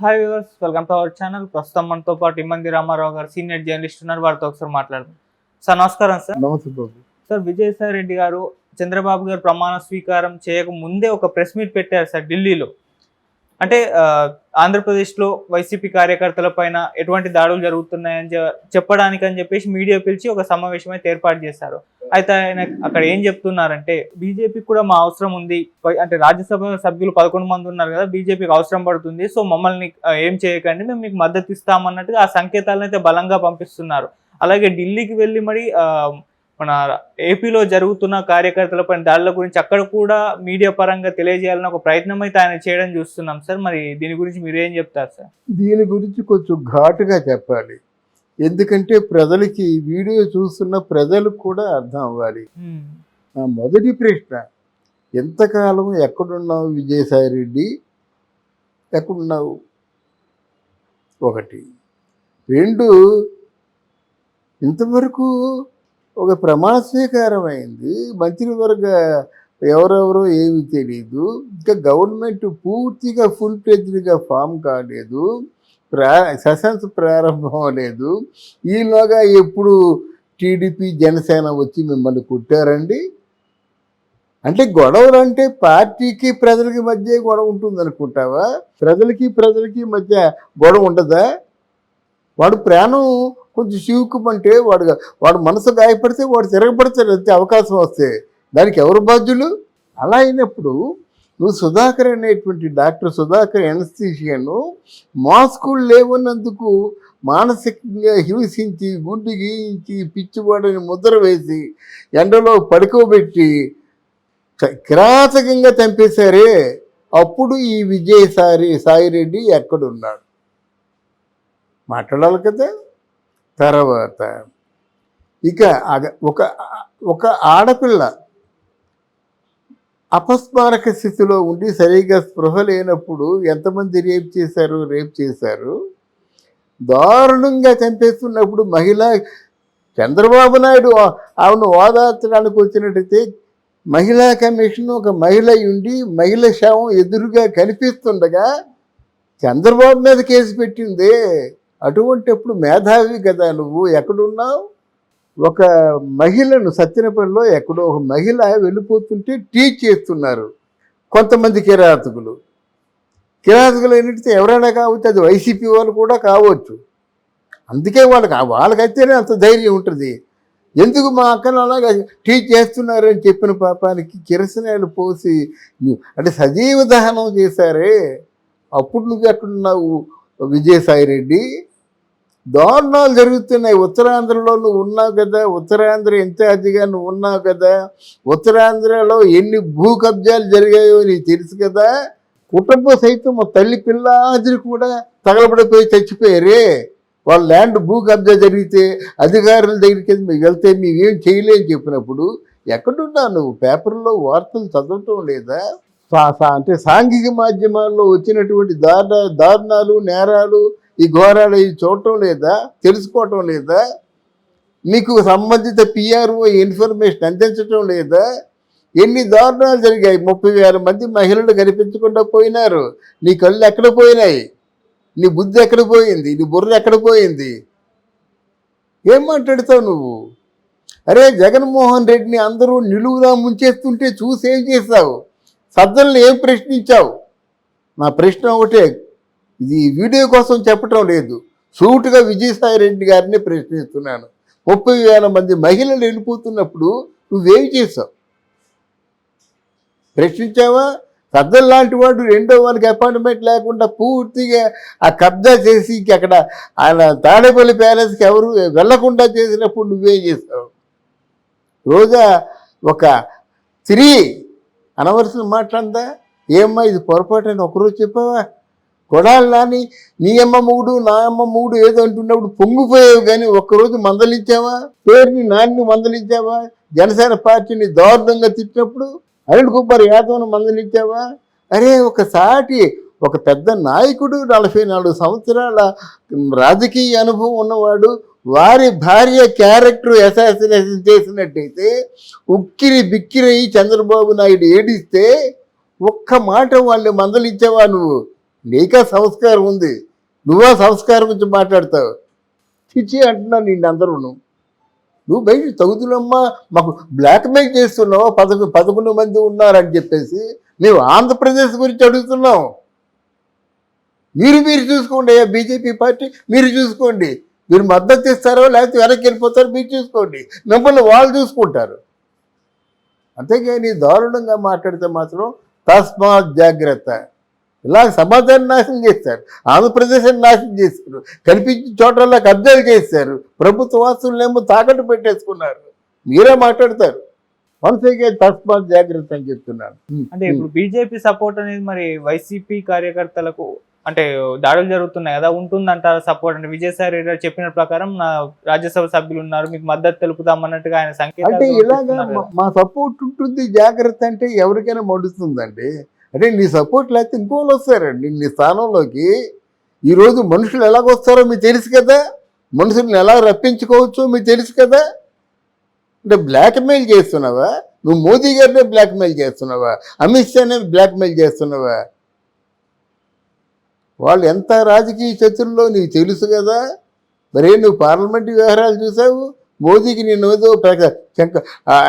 Hi viewers, welcome to our channel. ప్రస్తుతం మనతో పాటు ఇమ్మంది రామారావు గారు సీనియర్ జర్నలిస్ట్ ఉన్నారు. వారితో ఒకసారి మాట్లాడదాం. సార్ నమస్కారం. సార్ నమస్తే బాబు. సార్ విజయసాయి రెడ్డి గారు చంద్రబాబు గారు ప్రమాణ స్వీకారం చేయక ముందే ఒక ప్రెస్ మీట్ పెట్టారు సార్ ఢిల్లీలో. అంటే ఆంధ్రప్రదేశ్లో వైసీపీ కార్యకర్తల పైన ఎటువంటి దాడులు జరుగుతున్నాయని చెప్పడానికి అని చెప్పేసి మీడియా పిలిచి ఒక సమావేశం అయితే ఏర్పాటు చేశారు. అయితే ఆయన అక్కడ ఏం చెప్తున్నారంటే, బీజేపీకి కూడా మా అవసరం ఉంది, అంటే రాజ్యసభ సభ్యులు 11 మంది ఉన్నారు కదా, బీజేపీకి అవసరం పడుతుంది, సో మమ్మల్ని ఏం చేయకండి, మేము మీకు మద్దతు ఇస్తామన్నట్టుగా ఆ సంకేతాలను అయితే బలంగా పంపిస్తున్నారు. అలాగే ఢిల్లీకి వెళ్ళి మరి మన ఏపీలో జరుగుతున్న కార్యకర్తలపై దాడుల గురించి అక్కడ కూడా మీడియా పరంగా తెలియజేయాలని ఒక ప్రయత్నం అయితే ఆయన చేయడం చూస్తున్నాం సార్. మరి దీని గురించి మీరు ఏం చెప్తారు సార్? దీని గురించి కొంచెం ఘాటుగా చెప్పాలి, ఎందుకంటే ప్రజలకి వీడియో చూస్తున్న ప్రజలకు కూడా అర్థం అవ్వాలి. నా మొదటి ప్రశ్న, ఎంతకాలం ఎక్కడున్నావు విజయసాయి రెడ్డి, ఎక్కడున్నావు? ఒకటి. రెండు, ఇంతవరకు ఒక ప్రమాణ స్వీకారం అయింది, మంత్రివర్గ ఎవరెవరో ఏమి తెలియదు, ఇంకా గవర్నమెంట్ పూర్తిగా ఫుల్ ఫ్లెడ్జ్డ్గా ఫామ్ కాలేదు, సెషన్స్ ప్రారంభం అవ్వలేదు. ఈలోగా ఎప్పుడు టీడీపీ జనసేన వచ్చి మిమ్మల్ని కుట్టారండి? అంటే గొడవలు అంటే పార్టీకి ప్రజలకి మధ్య గొడవ ఉంటుంది అనుకుంటావా? ప్రజలకి మధ్య గొడవ ఉండదా? వాడు ప్రాణం కొంచెం చివుకుమంటే వాడు మనసు గాయపడితే వాడు తిరగబడతాడు, అంతే అవకాశం వస్తే. దానికి ఎవరు బాధ్యులు? అలా అయినప్పుడు నువ్వు సుధాకర్ అనేటువంటి డాక్టర్ సుధాకర్ ఎనస్థీషియను మాస్కులు లేవన్నందుకు మానసికంగా హింసించి, గుండు గీయించి, పిచ్చివాడని ముద్ర వేసి ఎండలో పడుకోబెట్టి కిరాతకంగా చంపేశారే, అప్పుడు ఈ విజయసాయి రెడ్డి ఎక్కడున్నాడు? మాట్లాడాలి కదా. తర్వాత ఇక ఒక ఆడపిల్ల అపస్మారక స్థితిలో ఉండి సరిగా స్పృహ లేనప్పుడు ఎంతమంది రేప్ చేశారు, దారుణంగా చంపేస్తున్నప్పుడు చంద్రబాబు నాయుడు ఆమెను ఓదార్చడానికి వచ్చినట్టయితే మహిళా కమిషన్ ఒక మహిళ ఉండి మహిళ శవం ఎదురుగా కనిపిస్తుండగా చంద్రబాబు మీద కేసు పెట్టిందే. అటువంటిప్పుడు మేధావి కదా నువ్వు, ఎక్కడున్నావు? ఒక మహిళను సత్యనపల్లిలో ఎక్కడో ఒక మహిళ వెళ్ళిపోతుంటే టీచ్ చేస్తున్నారు కొంతమంది కిరాతకులు ఏంటంటే ఎవరైనా కావచ్చు, అది వైసీపీ వాళ్ళు కూడా కావచ్చు. అందుకే వాళ్ళకైతేనే అంత ధైర్యం ఉంటుంది. ఎందుకు మా అక్కను అలాగా టీచ్ చేస్తున్నారని చెప్పిన పాపానికి కిరసనాయలు పోసి అంటే సజీవ దహనం చేశారే, అప్పుడు నువ్వు ఎక్కడున్నావు విజయసాయి రెడ్డి? దారుణాలు జరుగుతున్నాయి. ఉత్తరాంధ్రలో నువ్వు ఉన్నావు కదా, ఉత్తరాంధ్ర ఇన్ఛార్జిగా నువ్వు ఉన్నావు కదా, ఉత్తరాంధ్రలో ఎన్ని భూ కబ్జాలు జరిగాయో నీకు తెలుసు కదా. కుటుంబ సైతం తల్లి పిల్లాదిని కూడా తగలబడిపోయి చచ్చిపోయారే. వాళ్ళ ల్యాండ్ భూ కబ్జా జరిగితే అధికారుల దగ్గరికి వెళ్తే మేమేం చేయలేని చెప్పినప్పుడు ఎక్కడున్నా నువ్వు? పేపర్లో వార్తలు చదవటం లేదా? అంటే సాంఘిక మాధ్యమాల్లో వచ్చినటువంటి దారుణాలు, నేరాలు, ఈ ఘోరాలు ఇవి చూడటం లేదా? తెలుసుకోవటం లేదా? నీకు సంబంధిత పిఆర్ఓ ఇన్ఫర్మేషన్ అందించటం లేదా? ఎన్ని దారుణాలు జరిగాయి. 30,000 మంది మహిళలు కనిపించకుండా పోయినారు. నీ కళ్ళు ఎక్కడ పోయినాయి? నీ బుద్ధి ఎక్కడ పోయింది? నీ బుర్ర ఎక్కడ పోయింది? ఏం మాట్లాడతావు నువ్వు? అరే, జగన్మోహన్ రెడ్డిని అందరూ నిలువులా ముంచేస్తుంటే చూసి ఏం చేస్తావు? సజ్జలను ఏం ప్రశ్నించావు? నా ప్రశ్న ఒకటే, ఇది వీడియో కోసం చెప్పటం లేదు, సూటుగా విజయసాయి రెడ్డి గారిని ప్రశ్నిస్తున్నాను. 30,000 మంది మహిళలు వెళ్ళిపోతున్నప్పుడు నువ్వేం చేసావు? ప్రశ్నించావా? సజ్జల లాంటి వాడు రెండో వారికి అపాయింట్మెంట్ లేకుండా పూర్తిగా ఆ కబ్జా చేసి అక్కడ ఆయన తాడేపల్లి ప్యాలెస్కి ఎవరు వెళ్లకుండా చేసినప్పుడు నువ్వేం చేస్తావు? రోజా ఒక స్త్రీ అనవలసిన మాట్లాడిందా? ఏమ్మా ఇది పొరపాటు అని ఒకరోజు చెప్పావా? కొడాలి నాని నీ అమ్మ మూడు నా అమ్మ మూడు ఏదో అంటున్నప్పుడు పొంగిపోయావు, కానీ ఒక్కరోజు మందలించావా? పేరుని నాన్ని మందలించావా? జనసేన పార్టీని దారుణంగా తిట్టినప్పుడు అనిల్ కుమార్ యాదవ్ను మందలించావా? అరే, ఒక పెద్ద నాయకుడు, 44 సంవత్సరాల రాజకీయ అనుభవం ఉన్నవాడు, వారి భార్య క్యారెక్టర్ అసాసినేషన్ చేసినట్టయితే ఉక్కిరి బిక్కిరయి చంద్రబాబు నాయుడు ఏడిస్తే ఒక్క మాట వాళ్ళు మందలించావా నువ్వు? నీకా సంస్కారం ఉంది, నువ్వా సంస్కారం గురించి మాట్లాడతావు? చిచ్చి అంటున్నా నిన్ను అందరూ. నువ్వు బయట తగుదులమ్మా మాకు బ్లాక్మెయిల్ చేస్తున్నావు, 11 మంది ఉన్నారని చెప్పేసి మేము ఆంధ్రప్రదేశ్ గురించి అడుగుతున్నాం. మీరు చూసుకోండి, బీజేపీ పార్టీ మీరు చూసుకోండి, మీరు మద్దతు ఇస్తారో లేకపోతే వెనక్కి వెళ్ళిపోతారో మీరు చూసుకోండి, మిమ్మల్ని వాళ్ళు చూసుకుంటారు. అంతేగాని దారుణంగా మాట్లాడితే మాత్రం తస్మాత్ జాగ్రత్త. ఇలా సమాజాన్ని నాశనం చేస్తారు, ఆంధ్రప్రదేశ్ని నాశనం చేశారు, కనిపించిన చోట్ల కబ్జాలు చేశారు, ప్రభుత్వ ఆస్తులనేమో తాకట్టు పెట్టేసుకున్నారు. మీరే మాట్లాడతారు. వన్సేగే తస్మాత్ జాగ్రత్త అని చెప్తున్నాను. అంటే ఇప్పుడు బీజేపీ సపోర్ట్ అనేది మరి వైసీపీ కార్యకర్తలకు అంటే దాడులు జరుగుతున్నాయి కదా, ఉంటుందంటారా సపోర్ట్? అంటే విజయసాయి రెడ్డి గారు చెప్పిన ప్రకారం నా రాజ్యసభ సభ్యులు ఉన్నారు, మీకు మద్దతు తెలుపుదాం అన్నట్టుగా ఆయన సంకేతాలు అంటే ఇలాగా చూపిస్తున్నారు కదా. మా సపోర్ట్ ఉంటుంది, జాగ్రత్త అంటే ఎవరికైనా మడుస్తుందండి. అంటే నీ సపోర్ట్ లేకపోతే ఇంకోళ్ళు వస్తారండి నీ స్థానంలోకి. ఈరోజు మనుషులు ఎలాగొస్తారో మీకు తెలుసు కదా, మనుషుల్ని ఎలా రప్పించుకోవచ్చో మీకు తెలుసు కదా. అంటే బ్లాక్మెయిల్ చేస్తున్నావా? నువ్వు మోదీ గారినే బ్లాక్మెయిల్ చేస్తున్నావా? అమిత్ షానే బ్లాక్మెయిల్ చేస్తున్నావా? వాళ్ళు ఎంత రాజకీయ శత్రుల్లో నీకు తెలుసు కదా. మరే నువ్వు పార్లమెంటు వ్యవహారాలు చూసావు, మోదీకి నేను ఏదో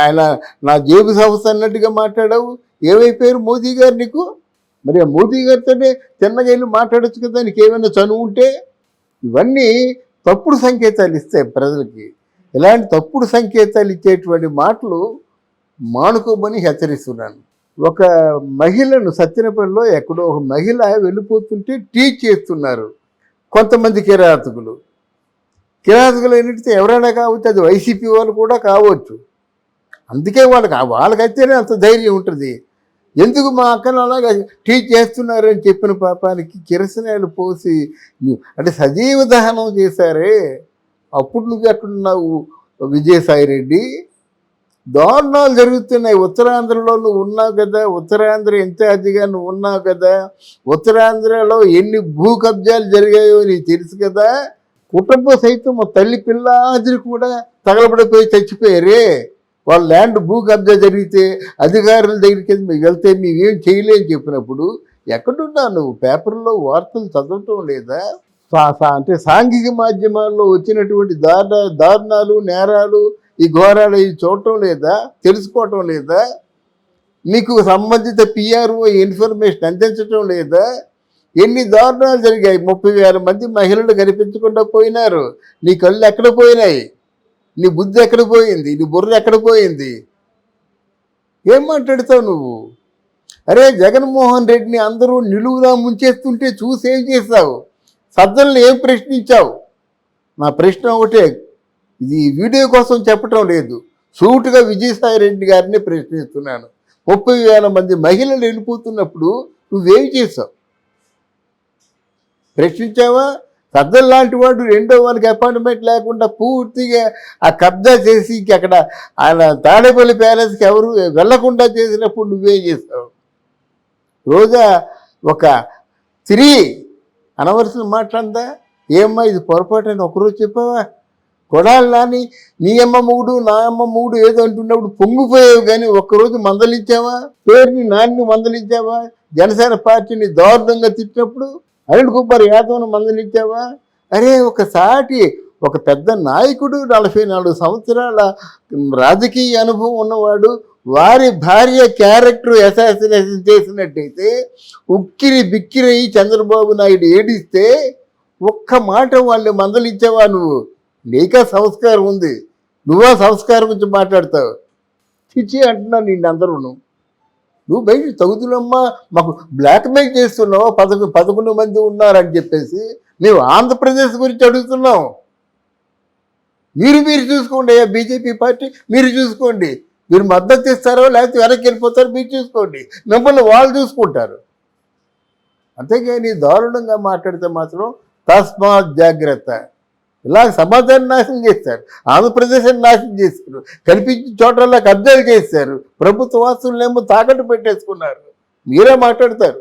ఆయన నా జేబు సంస్థ అన్నట్టుగా మాట్లాడావు. ఏమైపోయారు మోదీ గారు నీకు? మరి ఆ మోదీ గారితోనే చిన్నగా వెళ్ళి మాట్లాడచ్చు కదా, నీకు ఏమైనా చనువు ఉంటే. ఇవన్నీ తప్పుడు సంకేతాలు ఇస్తాయి ప్రజలకి. ఇలాంటి తప్పుడు సంకేతాలు ఇచ్చేటువంటి మాటలు మానుకోమని హెచ్చరిస్తున్నాను. ఒక మహిళను సత్యనపల్లిలో ఎక్కడో ఒక మహిళ వెళ్ళిపోతుంటే టీచ్ చేస్తున్నారు కొంతమంది కిరాతకులు. కిరాతకులు ఏంటంటే ఎవరైనా కావచ్చు, అది వైసీపీ వాళ్ళు కూడా కావచ్చు. అందుకే వాళ్ళకైతేనే అంత ధైర్యం ఉంటుంది. ఎందుకు మా అక్కను అలాగా టీచ్ చేస్తున్నారని చెప్పిన పాపానికి కిరసనాయలు పోసి అంటే సజీవ దహనం చేశారే. అప్పుడు నువ్వు ఎక్కడున్నావు విజయసాయి రెడ్డి? దారుణాలు జరుగుతున్నాయి. ఉత్తరాంధ్రలో నువ్వు ఉన్నావు కదా, ఉత్తరాంధ్ర ఇన్ఛార్జిగా నువ్వు ఉన్నావు కదా, ఉత్తరాంధ్రలో ఎన్ని భూ కబ్జాలు జరిగాయో నీకు తెలుసు కదా. కుటుంబ సైతం తల్లి పిల్లాదిని కూడా తగలబడిపోయి చచ్చిపోయారే. వాళ్ళ ల్యాండ్ భూ కబ్జా జరిగితే అధికారుల దగ్గరికి వెళ్తే మేమేం చేయలేని చెప్పినప్పుడు ఎక్కడున్నా నువ్వు? పేపర్లో వార్తలు చదవటం లేదా? అంటే సాంఘిక మాధ్యమాల్లో వచ్చినటువంటి దారుణాలు, నేరాలు, ఈ ఘోరాలు ఇవి చూడటం లేదా? తెలుసుకోవటం లేదా? మీకు సంబంధిత పిఆర్ఓ ఇన్ఫర్మేషన్ అందించటం లేదా? ఎన్ని దారుణాలు జరిగాయి. 30,000 మంది మహిళలు కనిపించకుండా పోయినారు. నీ కళ్ళు ఎక్కడ పోయినాయి? నీ బుద్ధి ఎక్కడ పోయింది? నీ బుర్ర ఎక్కడ పోయింది? ఏం మాట్లాడతావు నువ్వు? అరే జగన్మోహన్ రెడ్డిని అందరూ నిలువునా ముంచేస్తుంటే చూసి ఏం చేస్తావు? సజ్జలను ఏం ప్రశ్నించావు? నా ప్రశ్న ఒకటే, ఇది వీడియో కోసం చెప్పటం లేదు, సూటుగా విజయసాయి రెడ్డి గారిని ప్రశ్నిస్తున్నాను. 30,000 మంది మహిళలు వెళ్ళిపోతున్నప్పుడు నువ్వేం చేసావు? ప్రశ్నించావా? సజ్జల లాంటి వాడు రెండో వానికి అపాయింట్మెంట్ లేకుండా పూర్తిగా ఆ కబ్జా చేసి అక్కడ ఆయన తాడేపల్లి ప్యాలెస్కి ఎవరు వెళ్లకుండా చేసినప్పుడు నువ్వేం చేస్తావు? రోజా ఒక స్త్రీ అనవలసిన మాట్లాడిందా? ఏమ్మా ఇది పొరపాటు అని ఒకరోజు చెప్పావా? కొడాలి నాని నీ అమ్మ మూడు నా అమ్మ మూడు ఏదో అంటున్నప్పుడు పొంగిపోయావు, కానీ ఒక్కరోజు మందలించావా? పేరుని నాన్ని మందలించావా? జనసేన పార్టీని దారుణంగా తిట్టినప్పుడు అనిల్ కుమార్ యాదవ్ను మందలించావా? అరే ఒక పెద్ద నాయకుడు, 44 సంవత్సరాల రాజకీయ అనుభవం ఉన్నవాడు, వారి భార్య క్యారెక్టర్ అసాసినేషన్ చేసినట్టయితే ఉక్కిరి బిక్కిరి చంద్రబాబు నాయుడు ఏడిస్తే ఒక్క మాట వాళ్ళు మందలించావా నువ్వు? నీకా సంస్కారం ఉంది, నువ్వా సంస్కారం గురించి మాట్లాడతావు? చిచ్చి అంటున్నా నిన్ను అందరూ. నువ్వు బయట తగుదులమ్మా మాకు బ్లాక్మెయిల్ చేస్తున్నావు, 11 మంది ఉన్నారని చెప్పేసి మేము ఆంధ్రప్రదేశ్ గురించి అడుగుతున్నాం. మీరు చూసుకోండి, బీజేపీ పార్టీ మీరు చూసుకోండి, మీరు మద్దతు ఇస్తారో లేకపోతే వెనక్కి వెళ్ళిపోతారో మీరు చూసుకోండి, మిమ్మల్ని వాళ్ళు చూసుకుంటారు. అంతేగాని దారుణంగా మాట్లాడితే మాత్రం తస్మాత్ జాగ్రత్త. ఇలా సమాజాన్ని నాశనం చేస్తారు, ఆంధ్రప్రదేశ్ని నాశనం చేశారు, కనిపించిన చోట్ల కబ్జాలు చేశారు, ప్రభుత్వ ఆస్తులనేమో తాకట్టు పెట్టేసుకున్నారు. మీరే మాట్లాడతారు.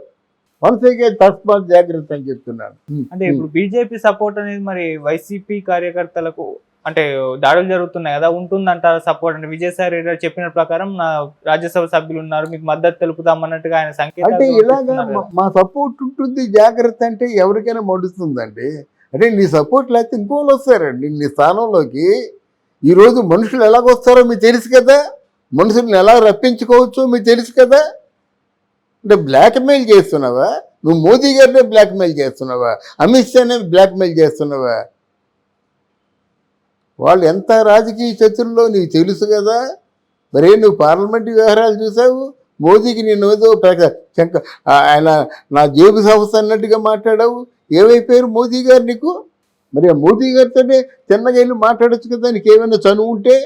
వన్సేగే తస్మాత్ జాగ్రత్త అని చెప్తున్నాను. అంటే ఇప్పుడు బీజేపీ సపోర్ట్ అనేది మరి వైసీపీ కార్యకర్తలకు అంటే దాడులు జరుగుతున్నాయి కదా, ఉంటుందంటారా సపోర్ట్? అంటే విజయసాయి రెడ్డి గారు చెప్పిన ప్రకారం నా రాజ్యసభ సభ్యులు ఉన్నారు, మీకు మద్దతు తెలుపుతామన్నట్టుగా ఆయన అంటే సంకేతాలు ఇలాగా పంపిస్తున్నారు కదా. మా సపోర్ట్ ఉంటుంది, జాగ్రత్త అంటే ఎవరికైనా మడుస్తుందండి. అంటే నీ సపోర్ట్ లేకపోతే ఇంకోళ్ళు వస్తారండి నీ స్థానంలోకి. ఈరోజు మనుషులు ఎలాగొస్తారో మీకు తెలుసు కదా, మనుషుల్ని ఎలా రప్పించుకోవచ్చో మీకు తెలుసు కదా. అంటే బ్లాక్మెయిల్ చేస్తున్నావా నువ్వు? మోదీ గారినే బ్లాక్మెయిల్ చేస్తున్నావా? అమిత్ షానే బ్లాక్మెయిల్ చేస్తున్నావా? వాళ్ళు ఎంత రాజకీయ చతురులో నీకు తెలుసు కదా. మరే నువ్వు పార్లమెంటు వ్యవహారాలు చూసావు, మోదీకి నేను ఏదో ఆయన నా జేబు సంస్థ అన్నట్టుగా మాట్లాడావు. ఏమైపోయారు మోదీ గారు నీకు? మరి ఆ మోదీ గారితోనే చిన్నగా వెళ్ళి మాట్లాడచ్చు కదా, నీకు ఏమైనా చనువు ఉంటే.